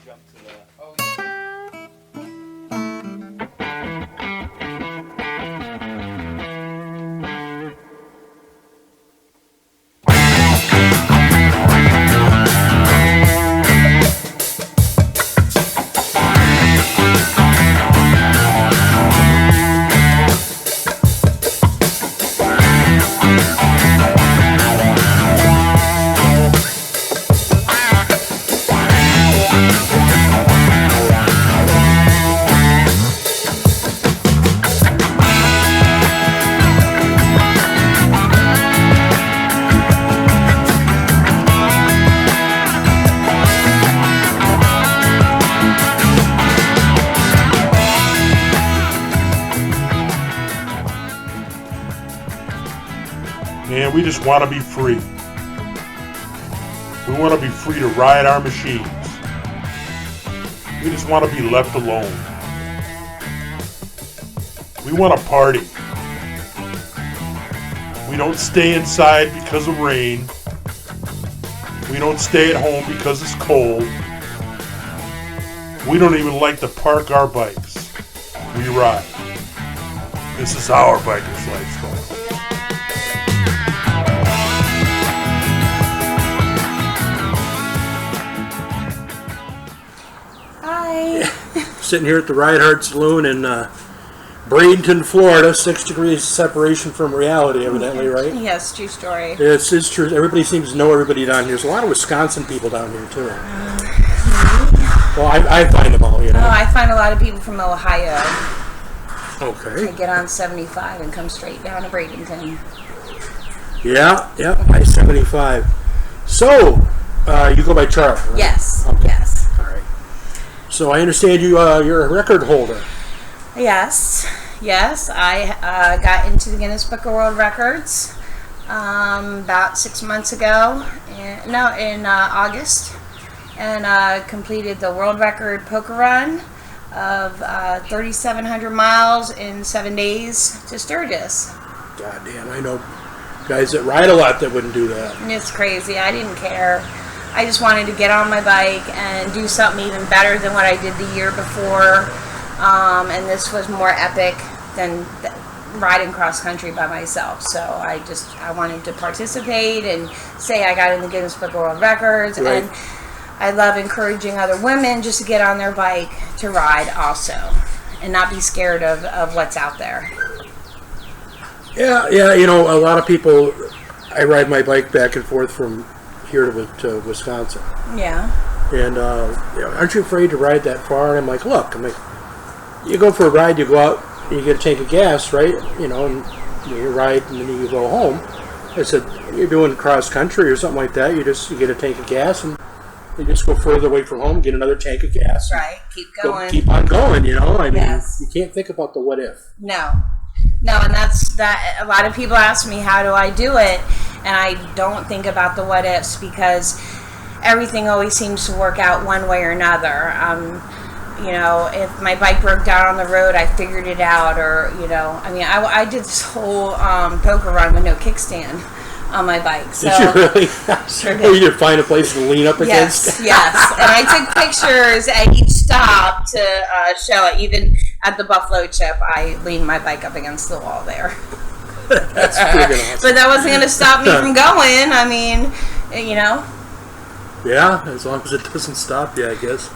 jump to the... Oh, Man, we just want to be free. We want to be free to ride our machines. We just want to be left alone. We want to party. We don't stay inside because of rain. We don't stay at home because it's cold. We don't even like to park our bikes. We ride. This is our biker's lifestyle. Sitting here at the Ride Hard Saloon in Bradenton, Florida. 6 degrees separation from reality, evidently, right? Yes, true story. Yes, it's true. Everybody seems to know everybody down here. There's a lot of Wisconsin people down here, too. Well, I find them all, you know. Oh, I find a lot of people from Ohio. Okay. They get on 75 and come straight down to Bradenton. Yeah, I-75. So, you go by Charlie, right? Yes, okay. Yes. All right. So I understand you're a record holder. Yes. I got into the Guinness Book of World Records about 6 months ago. In August, and completed the world record poker run of 3,700 miles in 7 days to Sturgis. God damn, I know guys that ride a lot that wouldn't do that. It's crazy. I didn't care. I just wanted to get on my bike and do something even better than what I did the year before. And this was more epic than riding cross country by myself. So I wanted to participate and say I got in the Guinness Book of World Records. Right. And I love encouraging other women just to get on their bike to ride also and not be scared of what's out there. Yeah, you know, a lot of people, I ride my bike back and forth from here to Wisconsin. Yeah. And, you know, aren't you afraid to ride that far? And I'm like, you go for a ride, you go out, you get a tank of gas, right? You know, and you ride and then you go home. I said, you're doing cross country or something like that, you get a tank of gas and you just go further away from home, get another tank of gas. Right, keep going. Keep on going, you know? I mean, yes. You can't think about the what if. No, and that's that. A lot of people ask me, how do I do it? And I don't think about the what ifs because everything always seems to work out one way or another. You know, if my bike broke down on the road, I figured it out, or, you know, I mean, I did this whole poker run with no kickstand on my bike. So, did you really? Sure did. Oh, you did find a place to lean up against? Yes. And I took pictures at each stop to show it. Even at the Buffalo Chip, I leaned my bike up against the wall there. That's freaking awesome. But that wasn't going to stop me from going. I mean, you know. Yeah, as long as it doesn't stop you, I guess.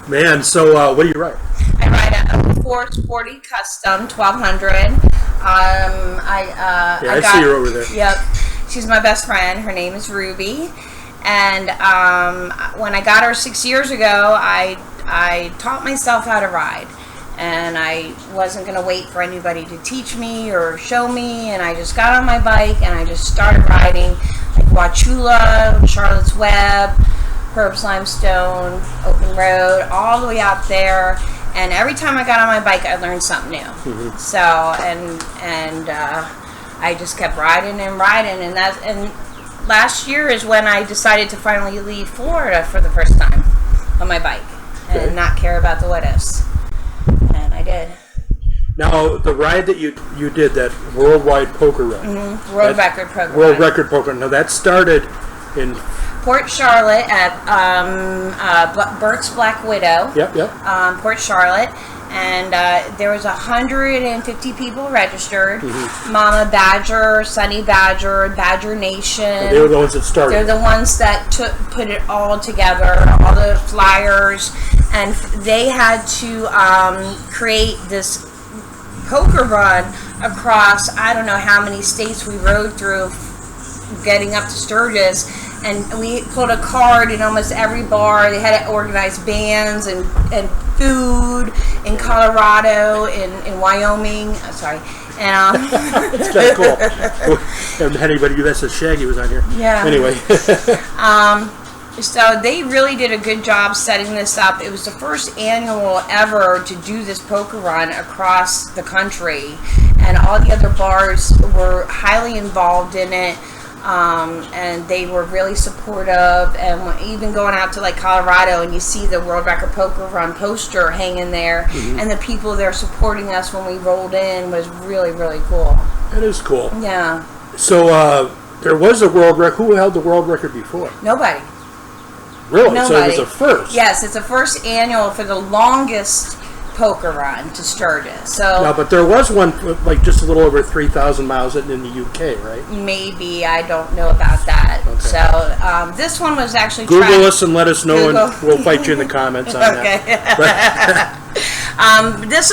Man, so what do you ride? I ride a 440 Custom 1200. I see her over there. Yep. She's my best friend. Her name is Ruby. And when I got her 6 years ago, I taught myself how to ride. And I wasn't going to wait for anybody to teach me or show me. And I just got on my bike and I just started riding like Wauchula, Charlotte's Web, Herb's Limestone, Open Road, all the way out there. And every time I got on my bike, I learned something new. Mm-hmm. So, and I just kept riding. And last year is when I decided to finally leave Florida for the first time on my bike and not care about the what ifs. And I did. Now, the ride that you did, that worldwide poker run. Mm-hmm. World record poker. World record poker. Now, that started in Port Charlotte at Burke's Black Widow. Yep. Port Charlotte. And there was 150 people registered. Mama Badger, Sunny Badger, Badger Nation. They were the ones that started. They're the ones that put it all together, all the flyers, and they had to create this poker run across, I don't know how many states we rode through getting up to Sturgis. And we pulled a card in almost every bar. They had to organize bands and food in Colorado, in Wyoming. Sorry. And, it's kind of cool. Haven't had anybody do that since Shaggy was on here. Yeah. Anyway. So they really did a good job setting this up. It was the first annual ever to do this poker run across the country. And all the other bars were highly involved in it. And they were really supportive, and even going out to like Colorado, and you see the World Record Poker Run poster hanging there, and the people there supporting us when we rolled in was really, really cool. That is cool. Yeah. So there was a world record. Who held the world record before? Nobody. Really? Nobody. So it was a first. Yes, it's a first annual for the longest poker run to Sturgis. So no, but there was one like just a little over 3,000 miles in the UK, right? Maybe, I don't know about that. Okay. So this one was actually Google us and let us know, and we'll fight you in the comments on that. This,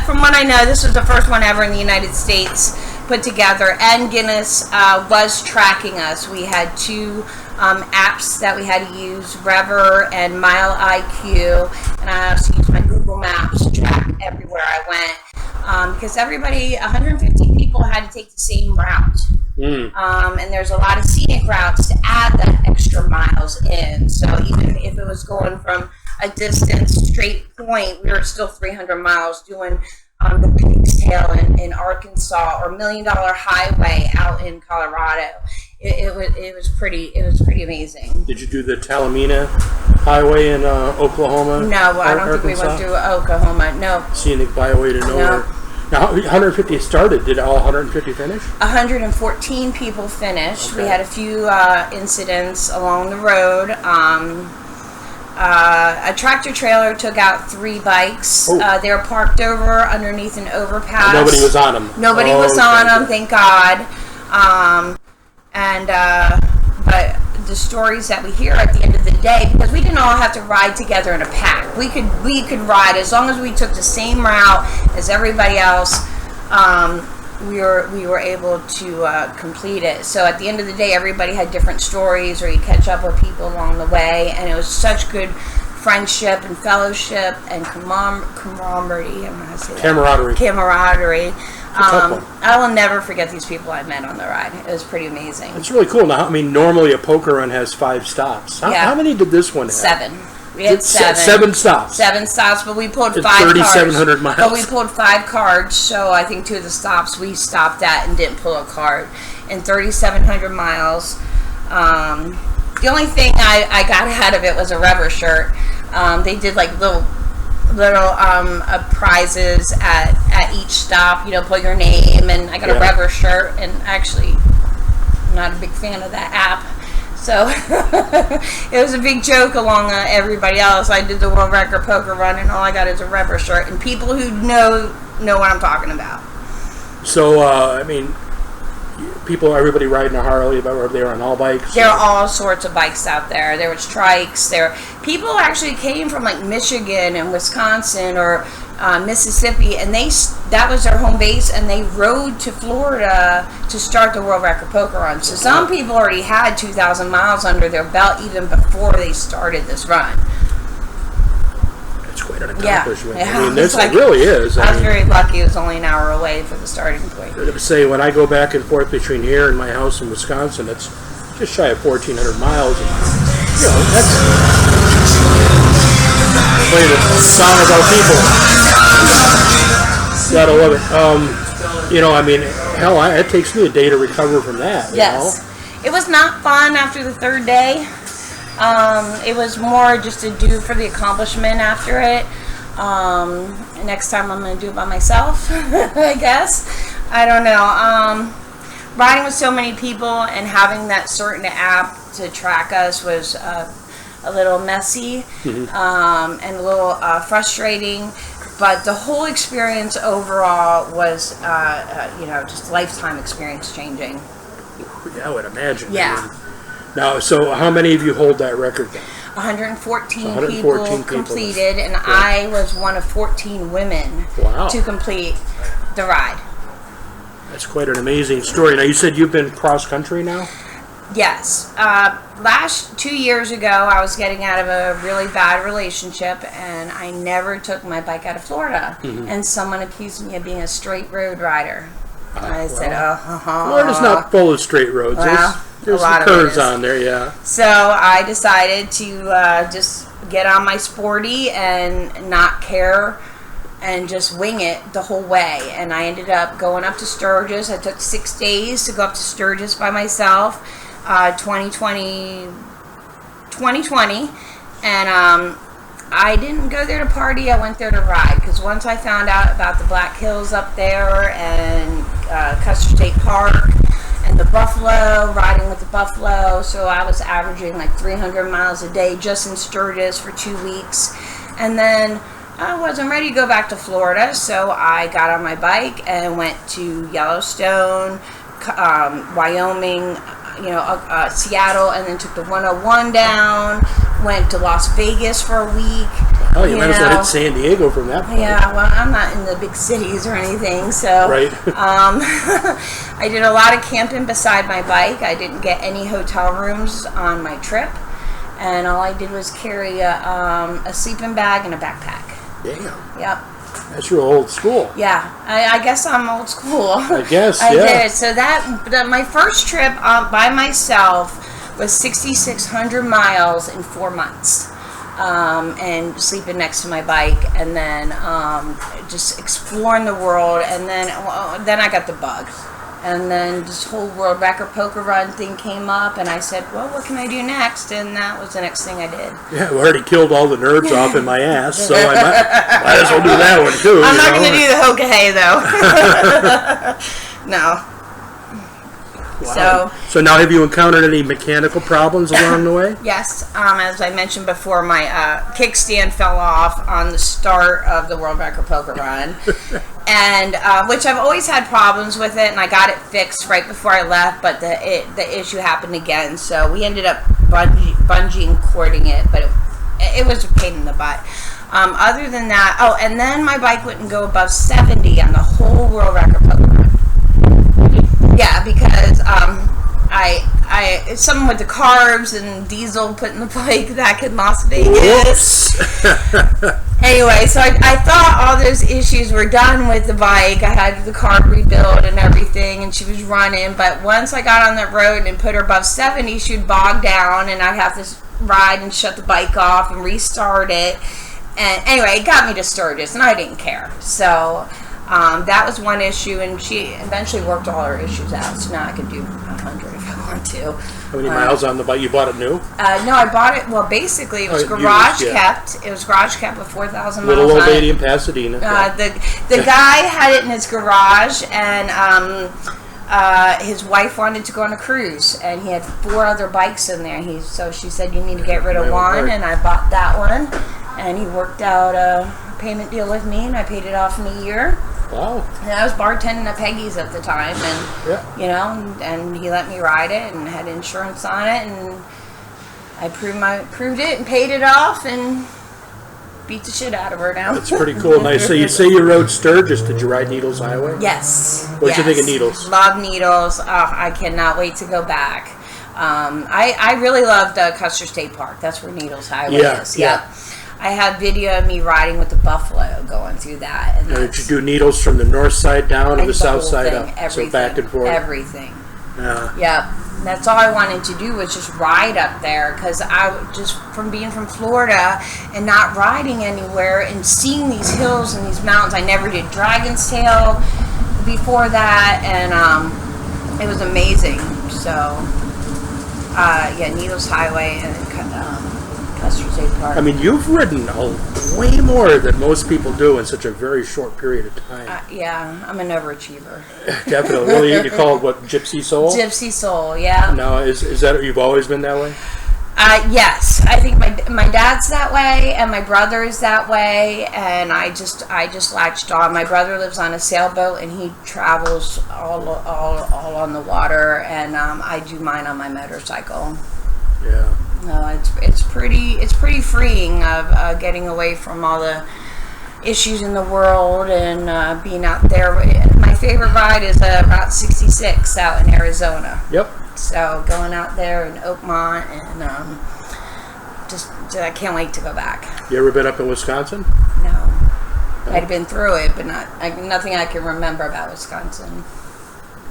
from what I know, this was the first one ever in the United States put together, and Guinness was tracking us. We had two apps that we had to use, Rever and Mile IQ, and I also used my Google Maps to track everywhere I went, because 150 people had to take the same route. And there's a lot of scenic routes to add that extra miles in. So even if it was going from a distance straight point, we were still 300 miles doing the Pig's Tail in Arkansas, or $1 Million Highway out in Colorado. It was pretty amazing. Did you do the Talamina Highway in Oklahoma? No, I don't think we went through Oklahoma. No. Scenic byway to nowhere. No. Now, 150 started. Did all 150 finish? 114 people finished. Okay. We had a few incidents along the road. A tractor trailer took out 3 bikes. They were parked over underneath an overpass. And nobody was on them. Nobody was on them, thank God. But the stories that we hear at the end of the day, because we didn't all have to ride together in a pack. We could ride as long as we took the same route as everybody else. We were able to complete it. So at the end of the day, everybody had different stories, or you catch up with people along the way, and it was such good friendship and fellowship and camaraderie. I'm gonna say camaraderie. I will never forget these people I met on the ride. It was pretty amazing. It's really cool. Now, I mean, normally a poker run has 5 stops. How many did this one have? 7. We had 7. 7 stops. 7 stops, but we pulled 5 3,700 miles. But we pulled 5 cards, so I think 2 of the stops we stopped at and didn't pull a card. In 3,700 miles. The only thing I got out of it was a Rever shirt. They did like little prizes at each stop. You know, put your name, and I got a Rever shirt. And actually, I'm not a big fan of that app. So it was a big joke along everybody else. I did the World Record Poker Run, and all I got is a Rever shirt. And people who know what I'm talking about. So, I mean, everybody riding a Harley, but they were on all bikes? There are all sorts of bikes out there. There was trikes. People actually came from like Michigan and Wisconsin or Mississippi, and that was their home base, and they rode to Florida to start the World Record Poker Run. So some people already had 2,000 miles under their belt even before they started this run. That's quite an accomplishment. Yeah. I mean, it really is. I was very lucky. It was only an hour away for the starting point. I would say when I go back and forth between here and my house in Wisconsin, it's just shy of 1,400 miles. And, you know, that's playing a song about people. Gotta love it. You know, I mean, hell, it takes me a day to recover from that. Yes. It was not fun after the 3rd day. It was more just to do for the accomplishment after it. Next time I'm going to do it by myself, I guess. I don't know. Riding with so many people and having that certain app to track us was a little messy and a little frustrating. But the whole experience overall was, just lifetime experience changing. Yeah, I would imagine. Yeah. Now, so how many of you hold that record then? 114 people completed, and I was one of 14 women to complete the ride. That's quite an amazing story. Now, you said you've been cross-country now? Yes. 2 years ago, I was getting out of a really bad relationship, and I never took my bike out of Florida. And someone accused me of being a straight road rider. I said, Florida's not full of straight roads. Well, there's some curves on there, yeah. So I decided to just get on my sporty and not care and just wing it the whole way. And I ended up going up to Sturgis. I took 6 days to go up to Sturgis by myself, 2020. And I didn't go there to party. I went there to ride, because once I found out about the Black Hills up there and Custer State Park and the buffalo, riding with the buffalo, so I was averaging like 300 miles a day just in Sturgis for 2 weeks. And then I wasn't ready to go back to Florida, so I got on my bike and went to Yellowstone, Wyoming, Seattle, and then took the 101 down, went to Las Vegas for a week. Oh, you might as well hit San Diego from that point. Yeah, well, I'm not in the big cities or anything, so right. I did a lot of camping beside my bike. I didn't get any hotel rooms on my trip, and all I did was carry a sleeping bag and a backpack. Damn. Yep. That's real old school. Yeah, I guess I'm old school. I guess, I did. So my first trip by myself was 6,600 miles in 4 months. And sleeping next to my bike, and then just exploring the world, and then I got the bug. And then this whole world record poker run thing came up, and I said, well, what can I do next? And that was the next thing I did. Yeah, I already killed all the nerves off in my ass, so I might as well do that one too. I'm not going to do the hoka hay, though. No. Wow. So now, have you encountered any mechanical problems along the way? Yes. As I mentioned before, my kickstand fell off on the start of the World Record Poker Run, and which I've always had problems with it, and I got it fixed right before I left, but the issue happened again, so we ended up bungee cording it, but it was a pain in the butt. Other than that, and then my bike wouldn't go above 70 on the whole World Record Poker Run. Yeah, because someone with the carbs and diesel put in the bike back in Las Vegas. Anyway, so I thought all those issues were done with the bike. I had the carb rebuilt and everything, and she was running. But once I got on the road and put her above 70, she'd bog down, and I'd have to ride and shut the bike off and restart it. And anyway, it got me to Sturgis, and I didn't care. So that was one issue, and she eventually worked all her issues out, so now I could do 100 if I want to. How many miles on the bike? You bought it new? No, I bought it, well, basically, it was garage kept. It was garage kept with 4,000 miles Little on old lady in Pasadena. The guy had it in his garage, and his wife wanted to go on a cruise, and he had 4 other bikes in there. So she said, you need to get rid of one, and I bought that one, and he worked out a payment deal with me, and I paid it off in a year. Wow. And I was bartending at Peggy's at the time, and and he let me ride it and had insurance on it, and I proved it and paid it off and beat the shit out of her now. That's pretty cool. Nice. So you say you rode Sturgis. Did you ride Needles Highway? Yes. What did you think of Needles? Love Needles. I cannot wait to go back. I really loved Custer State Park. That's where Needles Highway is. Yeah. I have video of me riding with the buffalo going through that. And did you do Needles from the north side down or the south side up? Everything, so back and forth? Everything. Yeah. Yep. That's all I wanted to do was just ride up there, because from being from Florida and not riding anywhere and seeing these hills and these mountains. I never did Dragon's Tail before that, and it was amazing. So, Needles Highway and Custer's Ave Park. I mean, you've ridden way more than most people do in such a very short period of time. Yeah, I'm an overachiever. Definitely. Well, you call it what, Gypsy Soul? Gypsy Soul, yeah. Now, is that, you've always been that way? Yes, I think my dad's that way, and my brother is that way, and I just latched on. My brother lives on a sailboat, and he travels all on the water, and I do mine on my motorcycle. Yeah. No, it's pretty freeing of getting away from all the issues in the world and being out there. My favorite ride is Route 66 out in Arizona. Yep. So going out there in Oakmont and I can't wait to go back. You ever been up in Wisconsin? No. I'd have been through it, but nothing I can remember about Wisconsin.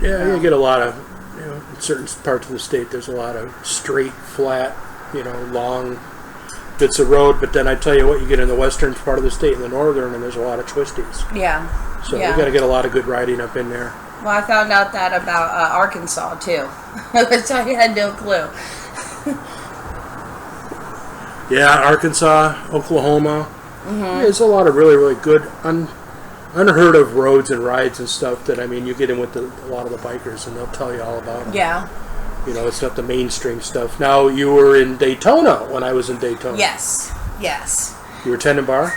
Yeah, No. you get a lot of, in certain parts of the state, there's a lot of straight, flat, long bits of road. But then I tell you what, you get in the western part of the state and the northern, and there's a lot of twisties. Yeah. So yeah. you got to get a lot of good riding up in there. Well, I found out that about Arkansas, too. So I had no clue. Yeah, Arkansas, Oklahoma. Mm-hmm. Yeah, there's a lot of really, really good, unheard of roads and rides and stuff that, I mean, you get in with a lot of the bikers and they'll tell you all about them. Yeah. It's not the mainstream stuff. Now, you were in Daytona when I was in Daytona. Yes. You were tending bar?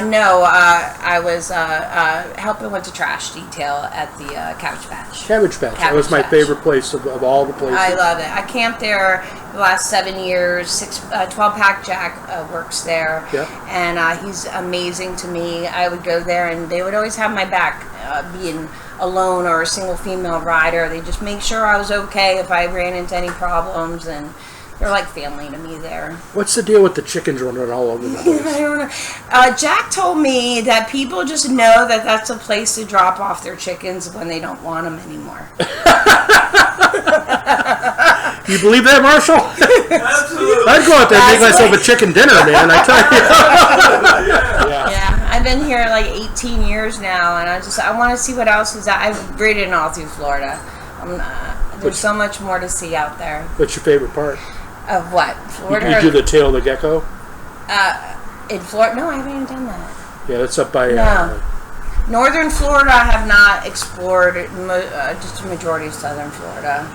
No, I was helping with the trash detail at the Cabbage Patch. Cabbage Patch. That was my favorite place of all the places. I love it. I camped there the last 7 years. 12-pack Jack works there. Yep. And he's amazing to me. I would go there, and they would always have my back, being alone or a single female rider. They just make sure I was okay if I ran into any problems, and they're like family to me there. What's the deal with the chickens running all over the place? I don't know. Jack told me that people just know that that's a place to drop off their chickens when they don't want them anymore. You believe that, Marshall? Absolutely. I'd go out there and make myself a chicken dinner, man. I tell you. Yeah, I've been here like 18 years now, and I want to see what else is out. I've ridden all through Florida. There's so much more to see out there. What's your favorite part? Of what? Florida? You do the tail of the gecko? In Florida? No, I haven't even done that. Yeah, that's up by... No. Northern Florida, I have not explored. Just a majority of southern Florida.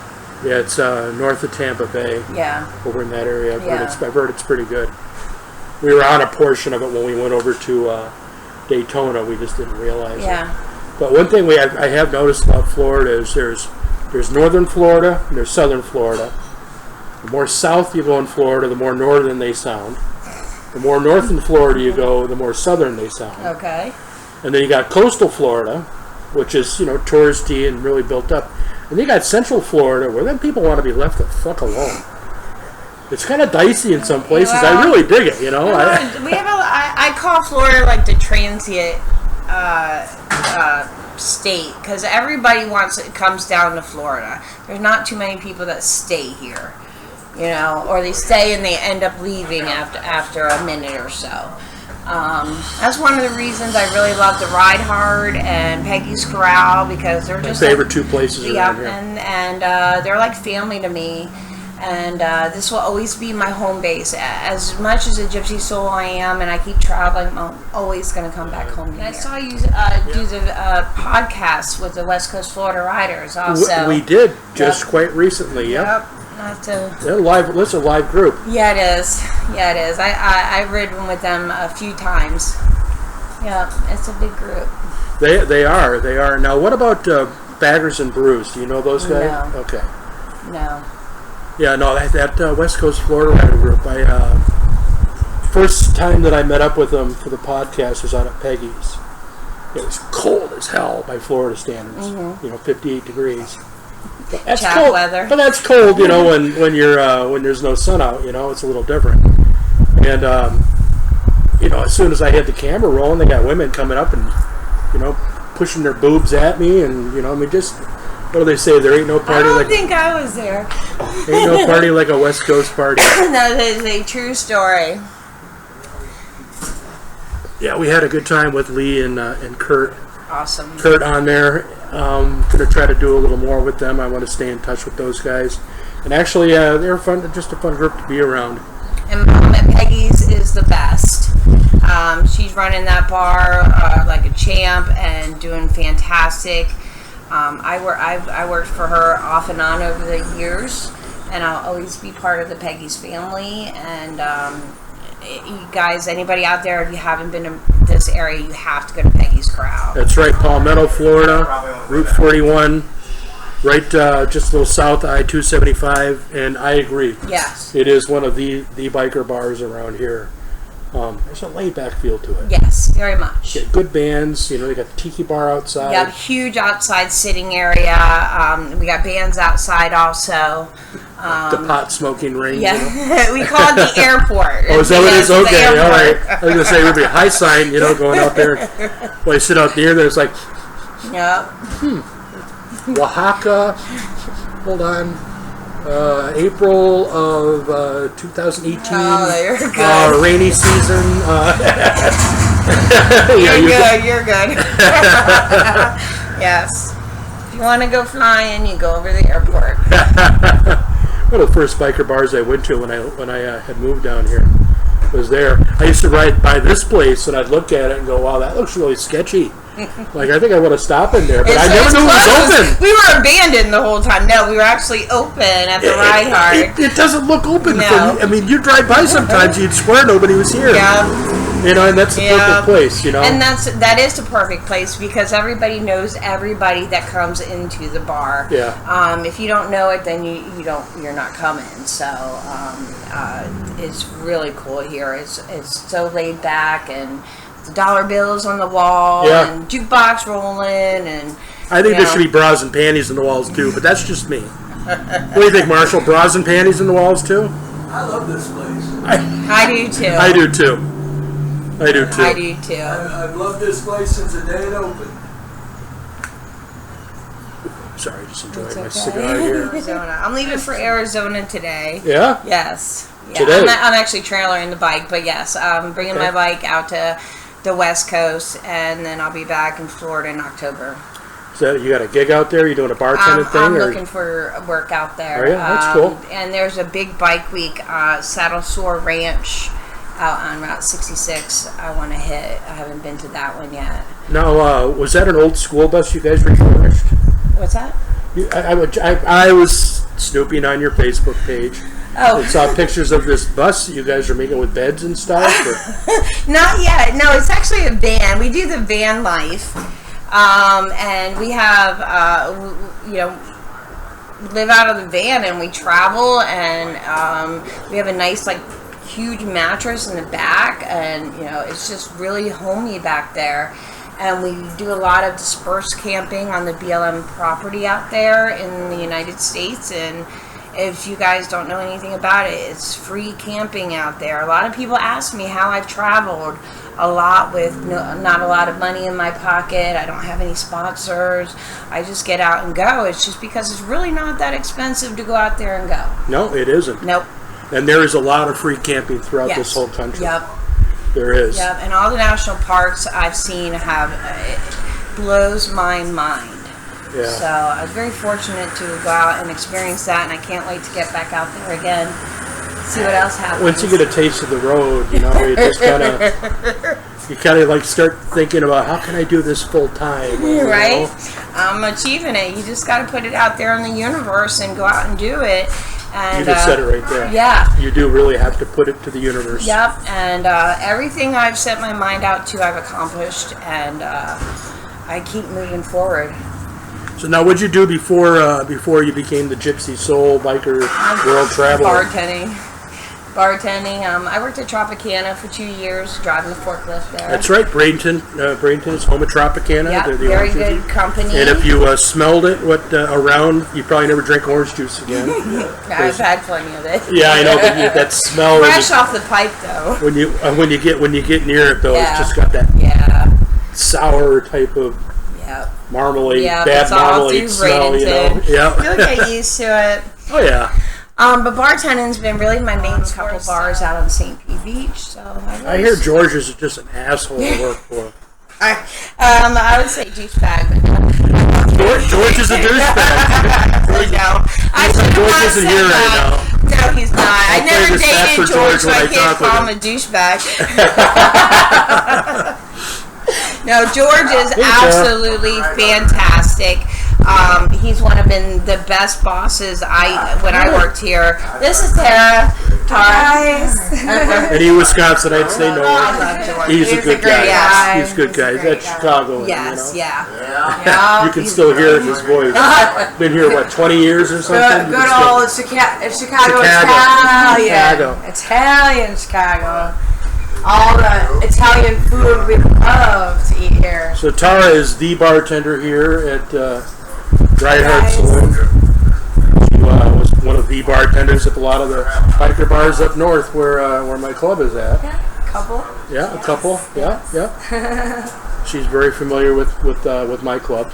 Yeah, it's north of Tampa Bay. Yeah. Over in that area. Yeah. I've heard it's pretty good. We were on a portion of it when we went over to Daytona. We just didn't realize it. But one thing I have noticed about Florida is there's northern Florida and there's southern Florida. The more south you go in Florida, the more northern they sound. The more north in Florida you go, the more southern they sound. Okay. And then you got coastal Florida, which is, touristy and really built up. And then you got central Florida, where then people want to be left the fuck alone. It's kind of dicey in some places. Well, I really dig it, we have I call Florida like the transient state, because everybody comes down to Florida. There's not too many people that stay here, or they stay and they end up leaving after a minute or so. That's one of the reasons I really love to ride hard and Peggy's Corral, because they're just my favorite two places around here. And they're like family to me. And this will always be my home base. As much as a Gypsy Soul I am, and I keep traveling, I'm always going to come back home here. I saw you do the podcast with the West Coast Florida Riders also. We did, just quite recently, yep. That's a live group. Yeah, it is. I've ridden with them a few times. Yeah, it's a big group. They are. Now, what about Baggers and Brews? Do you know those guys? No. Okay. No. Yeah, no, that West Coast Florida Rider group, first time that I met up with them for the podcast was out at Peggy's. It was cold as hell by Florida standards, 58 degrees. But that's cold. Weather. But that's cold, when there's no sun out, it's a little different. And as soon as I had the camera rolling, they got women coming up and pushing their boobs at me, and just. What do they say? There ain't no party I don't think I was there. Ain't no party like a West Coast party. No, that is a true story. Yeah, we had a good time with Lee and Kurt. Awesome. Kurt on there. Going to try to do a little more with them. I want to stay in touch with those guys. And actually, they're fun. Just a fun group to be around. And Mom at Peggy's is the best. She's running that bar like a champ and doing fantastic. I worked for her off and on over the years, and I'll always be part of the Peggy's family. And you guys, anybody out there, if you haven't been to this area, you have to go to Peggy's Corral. That's right, Palmetto, Florida, Route 41, right just a little south of I-275, and I agree. Yes. It is one of the biker bars around here. There's a laid-back feel to it. Yes, very much. Get good bands, they got the tiki bar outside. Yeah, huge outside sitting area. We got bands outside also. The pot smoking ring. Yeah, we call it the airport. Oh, is that what it is? Okay, all right. I was going to say, it would be a high sign, going out there. Well, you sit out there, there's like, yep. Oaxaca, hold on. April of 2018. Oh, you're good. Rainy season. You're good. Yes. If you want to go flying, you go over the airport. One of the first biker bars I went to when I had moved down here was there. I used to ride by this place, and I'd look at it and go, wow, that looks really sketchy. Like, I think I want to stop in there, but I never knew it was open. We were abandoned the whole time. No, we were actually open at the Ride Hard. It doesn't look open. No. I mean, you drive by sometimes, you'd swear nobody was here. Yeah. And that's the perfect place, And that is the perfect place because everybody knows everybody that comes into the bar. Yeah. If you don't know it, then you're not coming. So it's really cool here. It's so laid back, and the dollar bills on the wall, and jukebox rolling, and I think there should be bras and panties in the walls too, but that's just me. What do you think, Marshall? Bras and panties in the walls too? I love this place. I do too. I do too. I do too. I do too. I've loved this place since the day it opened. Sorry, just enjoying my cigar here. Arizona. I'm leaving for Arizona today. Yeah? Yes. Yeah. Today? I'm actually trailering the bike, but yes, I'm bringing my bike out to the West Coast, and then I'll be back in Florida in October. So you got a gig out there? You doing a bartending thing? I'm looking for work out there. Oh, yeah? That's cool. And there's a big bike week, Saddle Sore Ranch, out on Route 66. I want to hit. I haven't been to that one yet. Now, was that an old school bus you guys refurbished? What's that? I was snooping on your Facebook page. Oh. I saw pictures of this bus that you guys are making with beds and stuff. Not yet. No, it's actually a van. We do the van life. And we have, live out of the van, and we travel, and we have a nice, huge mattress in the back, and, it's just really homey back there. And we do a lot of dispersed camping on the BLM property out there in the United States, and if you guys don't know anything about it, it's free camping out there. A lot of people ask me how I've traveled a lot with not a lot of money in my pocket. I don't have any sponsors. I just get out and go. It's just because it's really not that expensive to go out there and go. No, it isn't. Nope. And there is a lot of free camping throughout this whole country. Yep. There is. Yep. And all the national parks I've seen it blows my mind. Yeah. So I was very fortunate to go out and experience that, and I can't wait to get back out there again, see what else happens. Once you get a taste of the road, you just kind of start thinking about how can I do this full time, right? I'm achieving it. You just got to put it out there in the universe and go out and do it. And, you just said it right there. Yeah. You do really have to put it to the universe. Yep. And everything I've set my mind out to, I've accomplished, and I keep moving forward. So now, what'd you do before you became the Gypsy Soul biker world traveler? Bartending. I worked at Tropicana for 2 years, driving the forklift there. That's right, Bradenton. Bradenton is home of Tropicana. Yeah, very good company. And if you smelled it around, you probably never drink orange juice again. I've had plenty of it. Yeah, I know, but that smell. Fresh off the pipe, though. When you get near it, though, it's just got that sour type of marmalade, bad marmalade smell. Yeah. You'll get used to it. Oh yeah. But bartending's been really my main couple bars out on St. P. Beach. So I hear George is just an asshole to work for. I would say douchebag. George is a douchebag. George isn't here right now. No, he's not. I I'll never play the stat dated for George, George so when I I can't talk with call him a douchebag. No, George is absolutely fantastic. He's one of the best bosses when I worked here. This is Tara. Guys. Any Wisconsinites, they know I him. love George. He's a good guy. guy. He's a good guy. He's at Chicago. Yes, you know? yeah. You can still hear his voice. Been here, what, 20 years or something? Good old Chicago Chicago. Italian Chicago. All the Italian food we love to eat here. So Tara is the bartender here at Reinhardt Saloon. She was one of the bartenders at a lot of the biker bars up north where my club is at. Yeah, couple. Yeah, a couple. Yeah. She's very familiar with my club.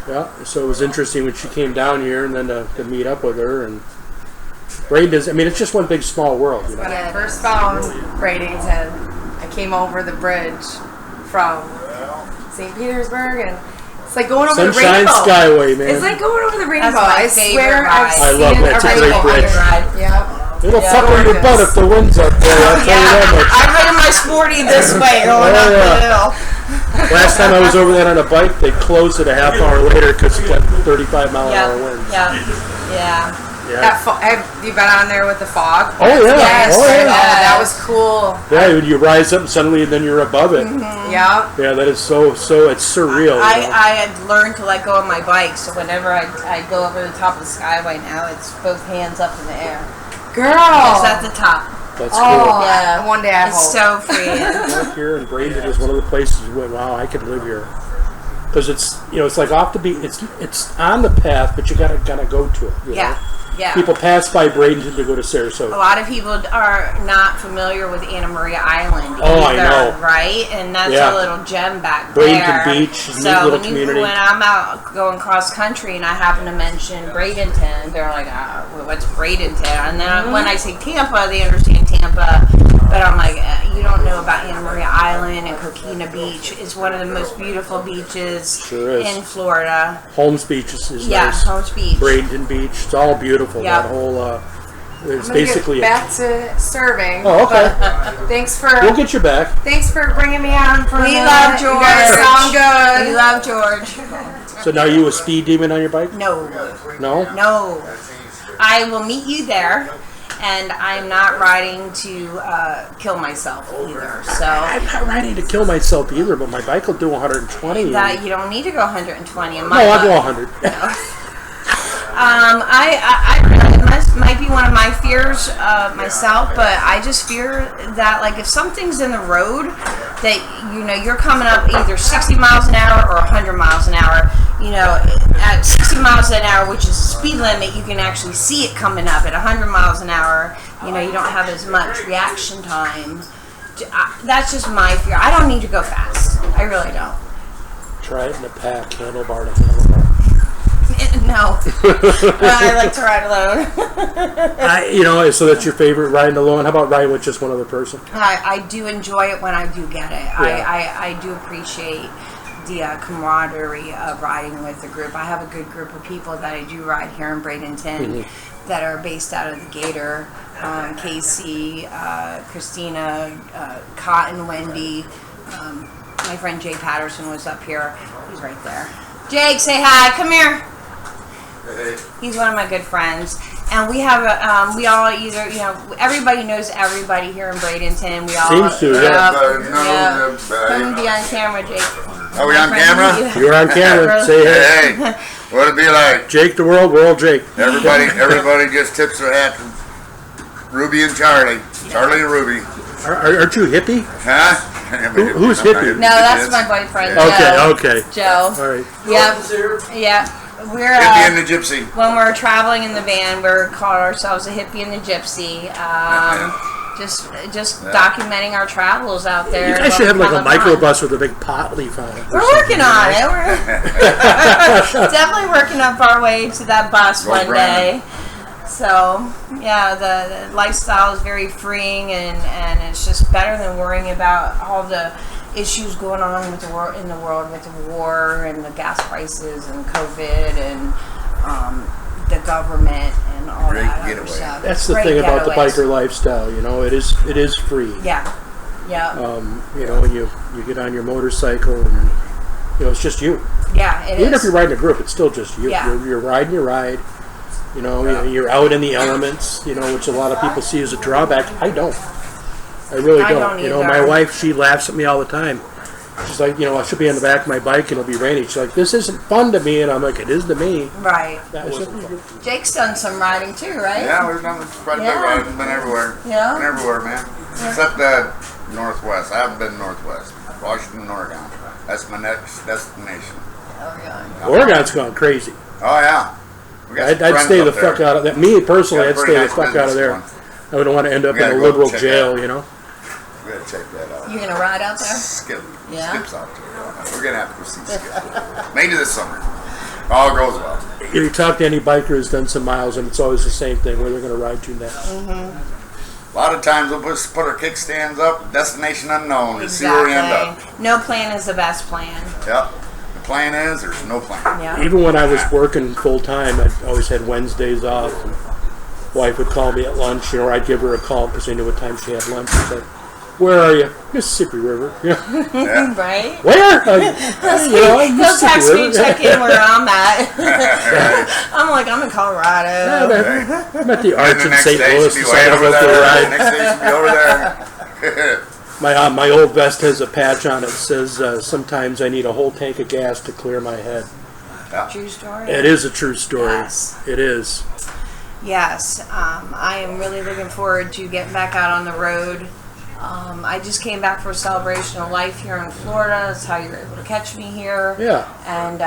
Yeah, so it was interesting when she came down here and then to meet up with her. And Bradenton, I mean, it's just one big small world. You know? When I first found Bradenton, I came over the bridge from St. Petersburg, and it's like going over the Sunshine rainbow. Skyway, man. It's like going over the rainbow. my I favorite swear ride. I've I seen love that. It's a great rainbow. bridge. Yep. It'll Yeah, fuck with your butt if the wind's up there. I'll tell you that much. I'm riding my sporty this way, going up the hill. Last time I was over there on a bike, they closed it a half hour later because it got 35 mile an hour winds. Yeah. Have you been on there with the fog? Oh yeah. Yes. Oh yeah. That was cool. Yeah, when you rise up and suddenly then you're above it. Yeah. Yeah, that is so it's surreal. I you know? had learned to let go of my bike, so whenever I go over the top of the skyway now, it's both hands up in the air. Girl. It's at the top. That's Oh, cool. Yeah. one day I It's hope. so freeing. Out here in Bradenton is one of the places where wow, I could live here. Because it's it's like off the beat. It's on the path, but you gotta go to it. You know? Yeah. People pass by Bradenton to go to A Sarasota. lot of people are not familiar with Anna Maria Island Oh, I either, know. right? And that's Yeah. a little gem back Bradenton there. Beach, neat So little community. when I'm out going cross country and I happen to mention Bradenton, they're like, well, what's Bradenton? And then when I say Tampa, they understand Tampa. But I'm like, you don't know about Anna Maria Island and Coquina Beach. It's one of the most beautiful beaches Sure is. in Florida. Holmes Beach is Yeah, nice. Holmes Beach. Bradenton Beach. It's all beautiful. Yep. That whole it's I'm gonna basically get back to serving. Oh, okay. but thanks for We'll get you back. bringing me on for We a love minute. George. You guys sound good. We love George. So now you a speed demon on your bike? No. No? No. I will meet you there, and I'm not riding to kill myself either. So I'm not riding to kill myself either, but my bike will do 120. that you don't need to go 120 in No, my I'll go book. 100. I might be one of my fears myself, but I just fear that like if something's in the road that you're coming up either 60 miles an hour or 100 miles an hour. At 60 miles an hour, which is the speed limit, you can actually see it coming up. At 100 miles an hour, you don't have as much reaction time. That's just my fear. I don't need to go fast. I really don't. Try it in a pack, handlebar to handlebar. No. I like to ride alone. So that's your favorite, riding alone. How about riding with just one other person? I do enjoy it when I do get it. Yeah. I do appreciate the camaraderie of riding with the group. I have a good group of people that I do ride here in Bradenton that are based out of the Gator. Casey, Christina, Cotton, Wendy. My friend Jay Patterson was up here. He's right there. Jake, say hi. Come here. He's one of my good friends, and we have we all either everybody knows everybody here in Bradenton. We all Seems to, yeah. Come be on camera, Jake. Are we on camera? You're on camera. Say hey. Hey, what'd it be like? Jake the World Jake. Everybody just tips their hat to Ruby and Charlie. Charlie and Ruby. Aren't you Hippy? Huh? Who's Hippy? No, that's my boyfriend. Okay. Joe. All right. Yeah. We're Hippy and the Gypsy. when we're traveling in the van, we're call ourselves a Hippie and the Gypsy. Just documenting our travels out there. You guys should have like a microbus with a big pot leaf on it. We're working on it. We're definitely working up our way to that bus Go one Brandon. day. So yeah, the lifestyle is very freeing, and it's just better than worrying about all the issues going on with the world with the war and the gas prices and COVID and the government and and all Great that other getaway. stuff. That's the Great thing about the getaways. biker lifestyle. You know, it is free. Yeah. Yeah. You know, when you get on your motorcycle and you know it's just you. Yeah, it Even is. if you're riding a group, it's still just you. Yeah. You're riding your ride. You know, you're out in the elements. You know, which a lot of people see as a drawback. I don't. I really I don't. don't You know, either. my wife, she laughs at me all the time. She's like, you know, I should be on the back of my bike and it'll be raining. She's like, this isn't fun to me, and I'm like, it is to me. Right. That isn't fun. Jake's done some riding too, right? Yeah, we've done quite a bit Yeah. of riding. Been everywhere. Yeah. Been everywhere, man. Except Northwest. I haven't been Northwest. Washington and Oregon. That's my next destination. Oh, yeah. Oregon's gone crazy. Oh, yeah. We got some I'd friends stay the up there. fuck out of that. Me personally, Got a I'd pretty stay the nice fuck out of there. business I wouldn't want to end up We in a gotta go liberal check jail, that. you know. We gotta check that out. You gonna ride out there? Skip. Yeah. Skip's out there. We're gonna have to go see Skip. Maybe this summer. All goes well. If you talk to any biker who's done some miles, and it's always the same thing, where they're going to ride to next. A lot of times we'll put our kickstands up, destination unknown, and see where we end up. No plan is the best plan. Yep. The plan is there's no plan. Yeah. Even when I was working full time, I always had Wednesdays off. And wife would call me at lunch, you know, or I'd give her a call because I knew what time she had lunch. She'd say, "Where are you?" Mississippi River. You know, Yeah. Right? where? You know, He'll Mississippi text me, River. check in where I'm at. I'm like, I'm in Colorado. I'm at the And Arch the in next St. day Louis. she'll be Decided way to over go for a there. ride. Next day she'll be over there. My old vest has a patch on it that says, "Sometimes I need a whole tank of gas to clear my head." True story. It is a true story. Yes. It is. Yes, I am really looking forward to getting back out on the road. I just came back for a celebration of life here in Florida. That's how you're able to catch me here. Yeah. And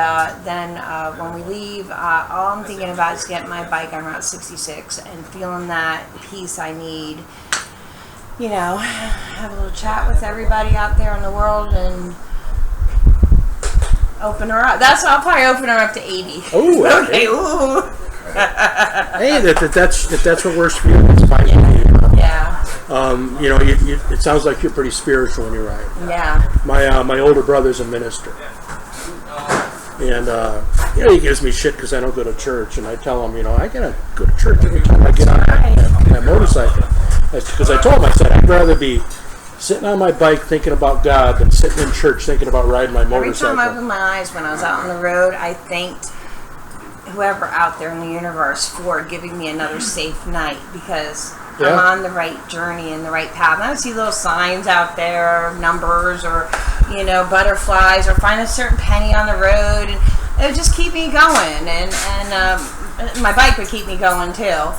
then when we leave, all I'm thinking about is getting my bike on Route 66 and feeling that peace I need. You know, have a little chat with everybody out there in the world and open her up. I'll probably open her up to 80. Oh, Okay, ooh. Hey, if that's what works for you, that's fine with me. Yeah, You know, it sounds like you're pretty spiritual when you ride. yeah. My older brother's a minister, and you know, he gives me shit because I don't go to church, and I tell him, you know, I gotta go to church every time I get on that motorcycle. Because I told him, I said, I'd rather be sitting on my bike thinking about God than sitting in church thinking about riding my Every motorcycle. time I opened my eyes when I was out on the road, I thanked whoever out there in the universe for giving me another safe night because I'm Yeah. on the right journey and the right path. And I would see little signs out there, numbers or, you know, butterflies, or find a certain penny on the road, and it would just keep me going. And my bike would keep me going too.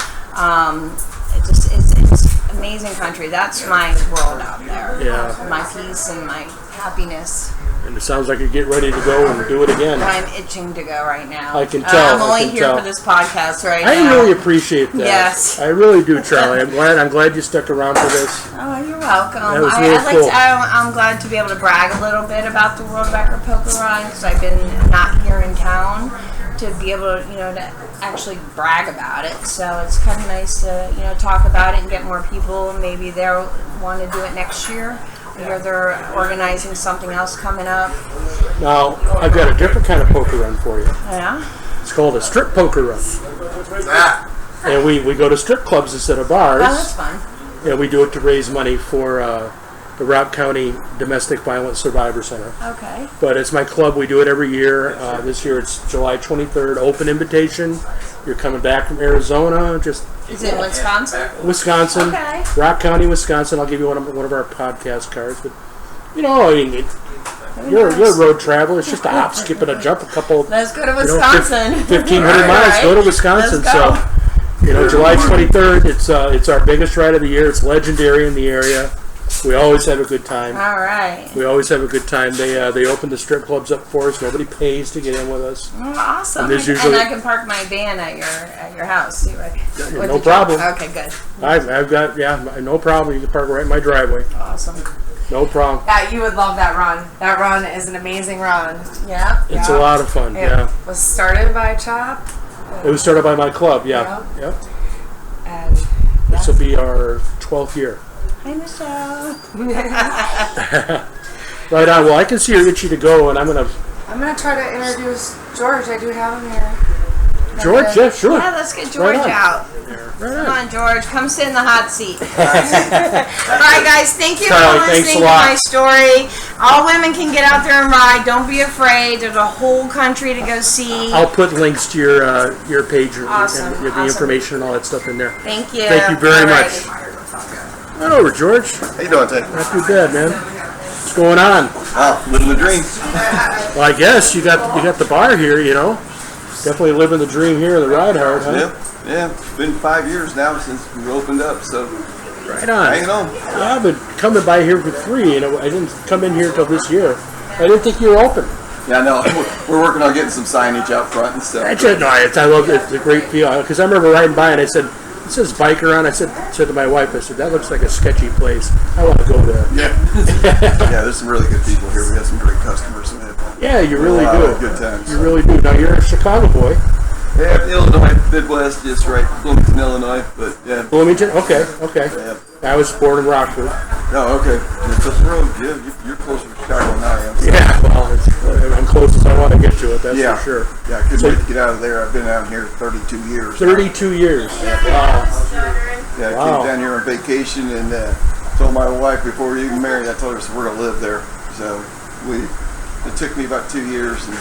It's amazing country. That's my world out there. Yeah. My peace and my happiness. And it sounds like you're getting ready to go and do it again. I'm itching to go right now. I can tell, I'm I only can here tell. for this podcast right now. I really appreciate that. Yes. I really do, Charlie. I'm glad you stuck around for this. Oh, you're welcome. That was really cool. I'm glad to be able to brag a little bit about the World Record Poker Run because I've been not here in town to be able to, you know, to actually brag about it. So it's kind of nice to, you know, talk about it and get more people. Maybe they'll want to do it next year. Or they're organizing something else coming up. Now, I've got a different kind of poker run for you. Yeah. It's called a strip poker run. What's that? And we go to strip clubs instead of bars. Oh, that's fun. And we do it to raise money for the Rock County Domestic Violence Survivor Center. Okay. But it's my club. We do it every year. This year it's July 23rd. Open invitation. You're coming back from Arizona. Just Is it in Wisconsin? Wisconsin. Okay. Rock County, Wisconsin. I'll give you one of our podcast cards. But you know, I mean, you're a road traveler. It's just a hop, skip, and a jump. A couple. Let's go to You know, Wisconsin. 1,500 miles. Go to Wisconsin. Let's go. So, you know, July 23rd. It's our biggest ride of the year. It's legendary in the area. We always have a good time. All right. We always have a good time. They open the strip clubs up for us. Nobody pays to get in with us. Awesome. And there's usually- I can park my van at your house. Right? With No the problem. truck. Okay, good. I've got no problem. You can park right in my driveway. Awesome. No problem. Yeah, you would love that run. That run is an amazing run. Yeah. It's Yeah. a lot of fun. It Yeah. was started by Chop. It was started by my club. Yeah. Yep. And This will be our 12th year. Hi, Michelle. Right on. Well, I can see you're itchy to go, and I'm gonna. I'm going to try to introduce George. I do have him here. George, yeah, sure. Yeah, let's get George Right on. out. Right Come on, George. Come sit in the hot seat. All right, guys. Thank you Charlie, for thanks listening a to lot. my story. All women can get out there and ride. Don't be afraid. There's a whole country to go see. I'll put links to your page Awesome, and the awesome. information and all that stuff in there. Thank you. Thank you very All much. right. Right over, George. How you doing, Ted? Not too bad, man. What's going on? Oh, living the dream. Well, I guess you got the bar here, you know. Definitely living the dream here in the Ride Hard, huh? Yeah. It's been 5 years now since we opened up, so Right on. hanging on. Yeah, I've been coming by here for 3, and I didn't come in here until this year. I didn't think you were open. Yeah, I know. We're working on getting some signage out front and stuff. I love it. It's a great feel. Because I remember riding by and I said, it says biker on. I said to my wife, I said, that looks like a sketchy place. I want to go there. Yeah, there's some really good people here. We have some great customers. Yeah, you really do. Good times. You really do. Now, you're a Chicago boy. Yeah, Illinois, Midwest, just right, Bloomington, Illinois. But yeah. Bloomington? Okay. Yeah. I was born in Rockford. Oh, okay. It's up the road. Yeah, you're closer to Chicago than I am. So. Yeah, well, I'm close as I want to get to it, that's for sure. Yeah, I couldn't wait to get out of there. I've been out here 32 years. 32 years. Wow. Yeah, I Wow. came down here on vacation and told my wife before we even married, I told her, so we're going to live there. So it took me about 2 years and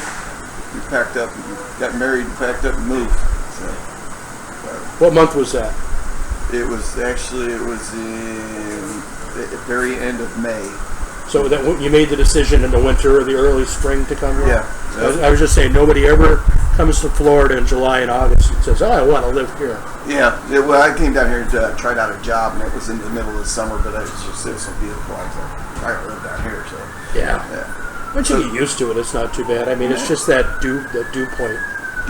we packed up and got married and packed up and moved. So, What month was that? it was in the very end of May. So that you made the decision in the winter or the early spring to come here? Yeah. I was just saying, nobody ever comes to Florida in July and August and says, oh, I want to live here. Yeah, well, I came down here to try out a job, and it was in the middle of the summer, but it was so beautiful. I was like, I gotta live down here, so. Yeah. Once you get used to it, it's not too bad. I mean, it's just that dew point.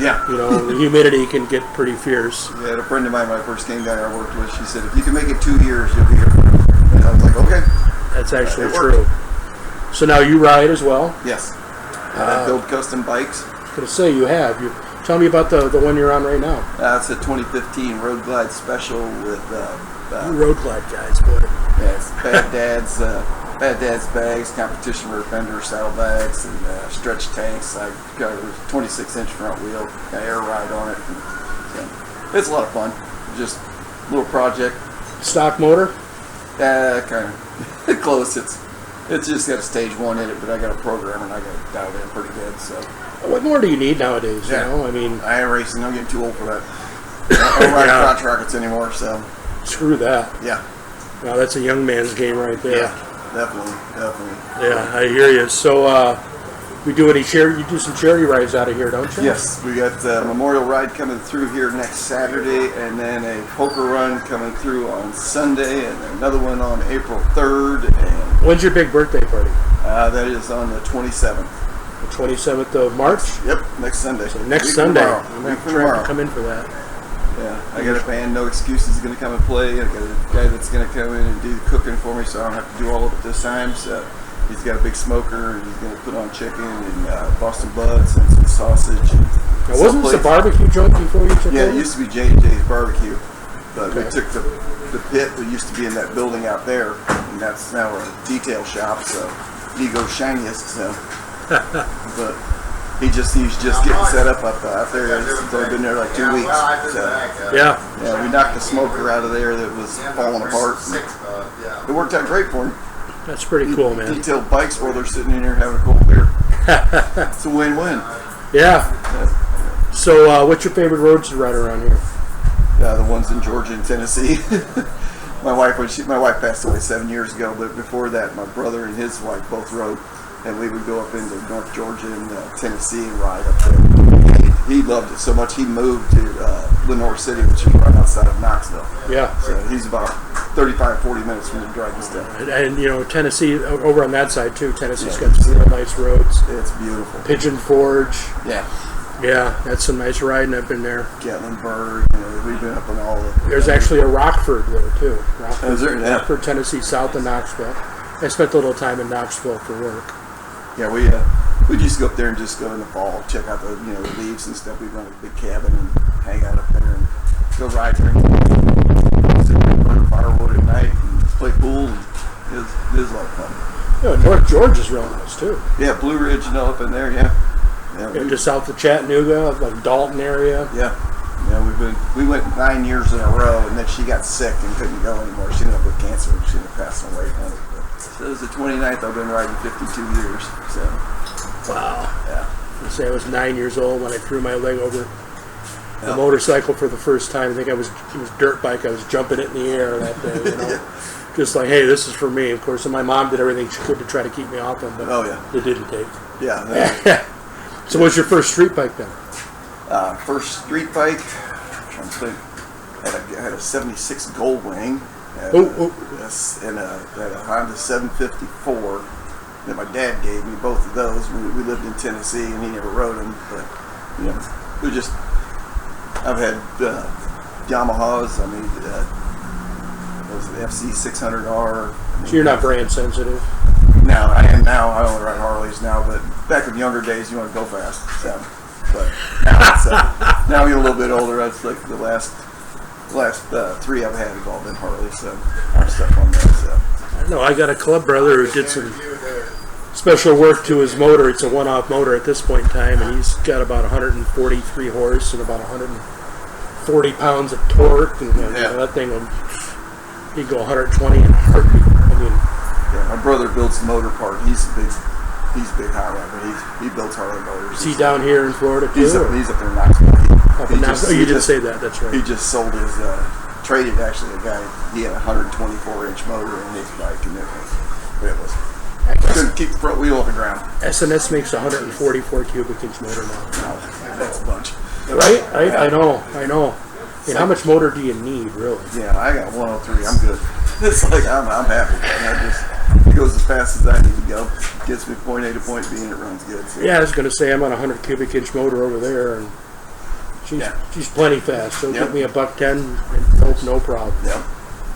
Yeah. You know, the humidity can get pretty fierce. Yeah, I had a friend of mine when I first came down here I worked with, she said, if you can make it 2 years, you'll be here. And I was like, okay. That's actually It true. So now you ride as well? Yes. And I build custom bikes. I was going to say, you have. Tell me about the one you're on right now. It's a 2015 Road Glide Special with You road glide guys, boy. yeah, it's Bad Dad's bags, competition rear fender, saddlebags, and stretch tanks. I got a 26-inch front wheel, got air ride on it. So it's a lot of fun. Just a little project. Stock motor? Kind of close. It's just got a stage 1 in it, but I got a programmer and I got it dialed in pretty good. So What more do you need nowadays? Yeah. You know, I mean, I am racing. I'm getting too old for that. I don't ride crotch rockets anymore. So screw that. yeah, Now that's a young man's game right there. definitely. Yeah, I hear you. So, we do any charity? You do some charity rides out of here, don't you? Yes, we got a Memorial Ride coming through here next Saturday, and then a poker run coming through on Sunday, and another one on April 3rd. And When's your big birthday party? that is on the 27th. The 27th of March? Yep, next Sunday. So next Week Sunday. tomorrow. I'm Week trying tomorrow. to come in for that. Yeah, I got a band, No Excuses, is going to come and play. I got a guy that's going to come in and do the cooking for me, so I don't have to do all of it this time. So he's got a big smoker, and he's going to put on chicken and Boston butts and some sausage. And Now, wasn't this a barbecue joint before you took Yeah, over? it used to be J&J's Barbecue, but Okay. we took the pit that used to be in that building out there, and that's now a detail shop, so Ego's shiniest, so. But he's just getting set up out there. He's only been there like 2 weeks. So, Yeah. yeah, we knocked the smoker out of there that was falling apart. It worked out great for him. That's pretty cool, man. Detailed bikes while they're sitting in here having a cold beer. It's a win-win. Yeah. So, what's your favorite roads to ride around here? The ones in Georgia and Tennessee. My wife passed away 7 years ago, but before that, my brother and his wife both rode, and we would go up into North Georgia and Tennessee and ride up there. He loved it so much he moved to Lenore City, which is right outside of Knoxville. Yeah. So he's about 35-40 minutes from the driving stuff. And, you know, Tennessee, over on that side, too. Tennessee's got some real nice roads. It's beautiful. Pigeon Forge. Yeah. Yeah, that's some nice riding up in there. Gatlinburg, we've been up on all of There's actually a Rockford there, too. Rockford, Is there? Yeah. Rockford, Tennessee, south of Knoxville. I spent a little time in Knoxville for work. Yeah, we just go up there and just go in the fall, check out the the leaves and stuff. We run a big cabin and hang out up there and go ride there and sit there and burn firewood at night and play pool. And it is a lot of fun. You know, North Georgia's real nice, too. Yeah, Blue Ridge and all up in there. Yeah, Yeah, Just south of Chattanooga, like Dalton area. Yeah. We went 9 years in a row, and then she got sick and couldn't go anymore. She ended up with cancer, and she ended up passing away from it. So it was the 29th. I've been riding 52 years. So Wow. yeah. I say I was 9 years old when I threw my leg over the motorcycle for the first time. I think it was dirt bike. I was jumping it in the air that day, you know. Just like, hey, this is for me. Of course, and my mom did everything she could to try to keep me off them, but it didn't take. Yeah. So what's your first street bike then? First street bike, I'm trying to think. I had a 76 Goldwing. Yes, and a Honda 754 that my dad gave me, both of those. We lived in Tennessee, and he never rode them, but you know, I've had Yamahas. I mean, what was it, FC 600R. So you're not brand sensitive. No, I am now. I only ride Harleys now, but back in younger days, you want to go fast. So, but now you're a little bit older. That's like the last three I've had have all been Harleys, so I'm stuck on that. So. I don't know. I got a club brother who did some special work to his motor. It's a one-off motor at this point in time, and he's got about 143 horse and about 140 pounds of torque, and that thing he'd go 120 in a heartbeat. I mean, yeah, my brother builds the motor part. He's a big high rider. He builds Harley motors. Is he down here in Florida too? He's up there in Knoxville. You didn't say that. That's right. He just sold his traded actually a guy. He had a 124-inch motor in his bike, and it was couldn't keep the front wheel off the ground. SNS makes 144 cubic inch motor now. That's a bunch. Right? I know. And how much motor do you need, really? Yeah, I got 103. I'm good. It's like I'm happy. It goes as fast as I need to go. Gets me point A to point B, and it runs good. So. Yeah, I was going to say I'm on a 100 cubic inch motor over there, and she's plenty fast. So give me a $110 and no problem. Yep.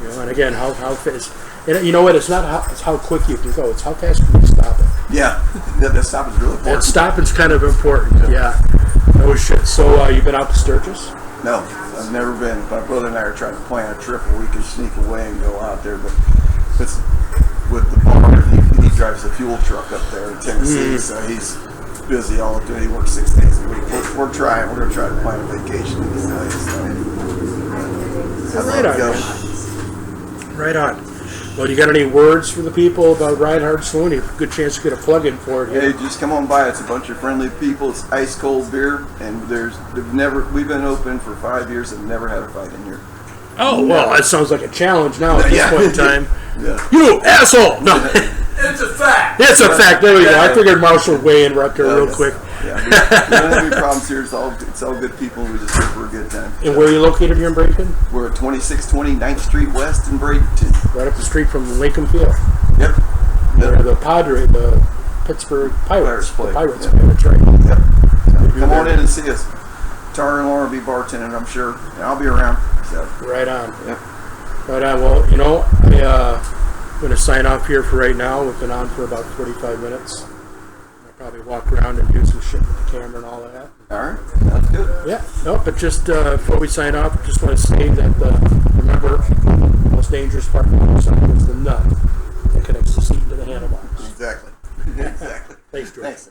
You know, and again, how fast? And you know what? It's not how quick you can go. It's how fast can you stop it. Yeah, that stop is really important. That stopping's kind of important. Yeah. No shit. So you've been out to Sturgis? No, I've never been. My brother and I are trying to plan a trip where we can sneak away and go out there, but it's with the bar. He drives a fuel truck up there in Tennessee, so he's busy all the time. He works 6 days a week. We're going to try to plan a vacation in these days. So Right on. Right on. Well, you got any words for the people about Ride Hard Saloon? You have a good chance to get a plug-in for it here. Hey, just come on by. It's a bunch of friendly people. It's ice cold beer, and we've been open for 5 years and never had a fight in here. Oh, well, that sounds like a challenge now at this point in time. Yeah. You asshole! No. It's a fact. It's a fact. There we go. I figured Marshall would weigh in right there real quick. Yeah, we don't have any problems here. It's all good people. We just here for a good time. And where are you located here in Bradenton? We're at 2620 9th Street West in Bradenton. Right up the street from Lincoln Field. Yep. Where the Pittsburgh Pirates play. The Pirates Yep. play. That's right. Yep. So come on in and see us. Tara and Laura will be bartending, I'm sure. And I'll be around. So. Right on. Yep. Right on. Well, you know, I'm going to sign off here for right now. We've been on for about 45 minutes. I'll probably walk around and do some shit with the camera and all of that. All right. That's good. Yeah. No, but just before we sign off, I just want to say that, remember, the most dangerous part of the motorcycle is the nut that connects the seat to the handlebars. Exactly. Exactly. Thanks, George. Thanks.